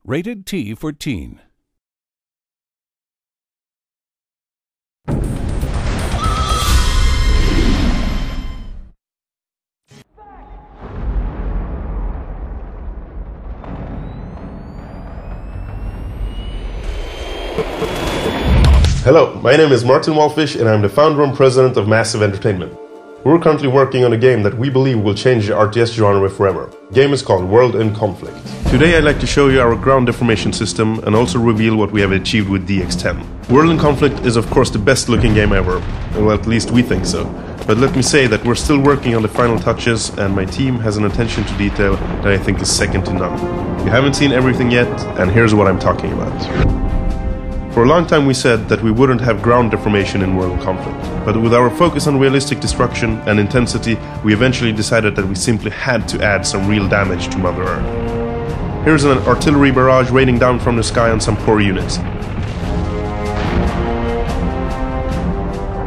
Rated T for Teen. Hello, my name is Martin Wallfish and I'm the founder and president of Massive Entertainment. We're currently working on a game that we believe will change the RTS genre forever. The game is called World in Conflict. Today I'd like to show you our ground deformation system and also reveal what we have achieved with DX10. World in Conflict is of course the best looking game ever, well at least we think so. But let me say that we're still working on the final touches and my team has an attention to detail that I think is second to none. You haven't seen everything yet and here's what I'm talking about. For a long time we said that we wouldn't have ground deformation in World in Conflict, but with our focus on realistic destruction and intensity, we eventually decided that we simply had to add some real damage to Mother Earth. Here's an artillery barrage raining down from the sky on some poor units.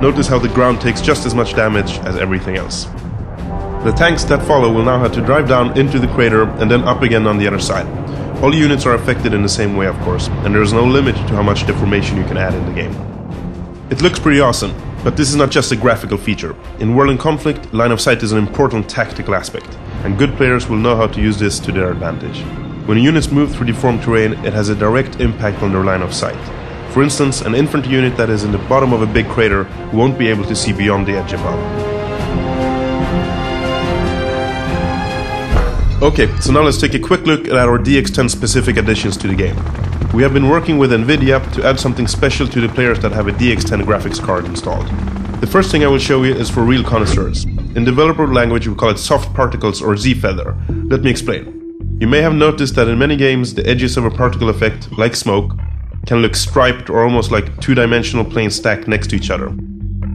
Notice how the ground takes just as much damage as everything else. The tanks that follow will now have to drive down into the crater and then up again on the other side. All units are affected in the same way, of course, and there is no limit to how much deformation you can add in the game. It looks pretty awesome, but this is not just a graphical feature. In World in Conflict, line of sight is an important tactical aspect, and good players will know how to use this to their advantage. When units move through deformed terrain, it has a direct impact on their line of sight. For instance, an infantry unit that is in the bottom of a big crater won't be able to see beyond the edge above. Okay, so now let's take a quick look at our DX10 specific additions to the game. We have been working with NVIDIA to add something special to the players that have a DX10 graphics card installed. The first thing I will show you is for real connoisseurs. In developer language we call it soft particles or Z-feather. Let me explain. You may have noticed that in many games the edges of a particle effect, like smoke, can look striped or almost like two-dimensional planes stacked next to each other.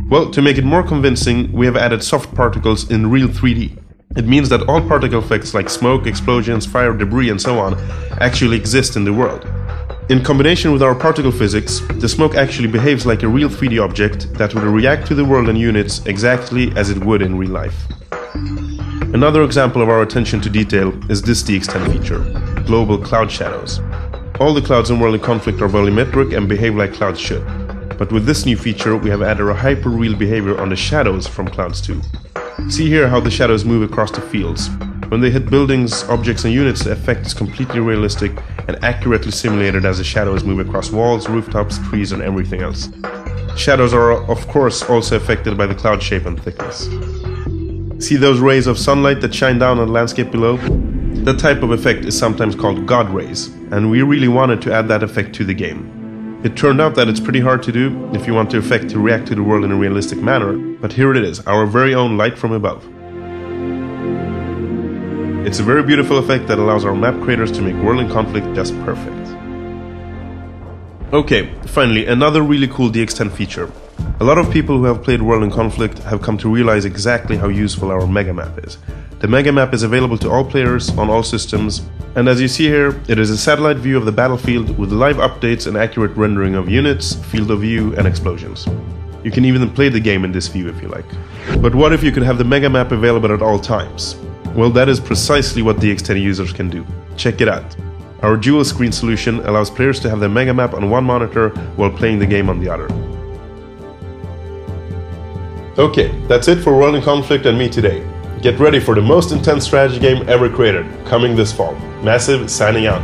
Well, to make it more convincing, we have added soft particles in real 3D. It means that all particle effects like smoke, explosions, fire, debris and so on actually exist in the world. In combination with our particle physics, the smoke actually behaves like a real 3D object that would react to the world and units exactly as it would in real life. Another example of our attention to detail is this DX10 feature, global cloud shadows. All the clouds in World in Conflict are volumetric and behave like clouds should. But with this new feature we have added a hyper-real behavior on the shadows from clouds too. See here how the shadows move across the fields. When they hit buildings, objects and units, the effect is completely realistic and accurately simulated as the shadows move across walls, rooftops, trees and everything else. Shadows are of course also affected by the cloud shape and thickness. See those rays of sunlight that shine down on the landscape below? That type of effect is sometimes called God rays, and we really wanted to add that effect to the game. It turned out that it's pretty hard to do if you want the effect to react to the world in a realistic manner, but here it is, our very own light from above. It's a very beautiful effect that allows our map creators to make World in Conflict just perfect. Okay, finally, another really cool DX10 feature. A lot of people who have played World in Conflict have come to realize exactly how useful our mega map is. The mega map is available to all players on all systems, and as you see here, it is a satellite view of the battlefield with live updates and accurate rendering of units, field of view and explosions. You can even play the game in this view if you like. But what if you could have the mega map available at all times? Well, that is precisely what DX10 users can do. Check it out. Our dual screen solution allows players to have the mega map on one monitor while playing the game on the other. Okay, that's it for World in Conflict and me today. Get ready for the most intense strategy game ever created, coming this fall. Massive signing out.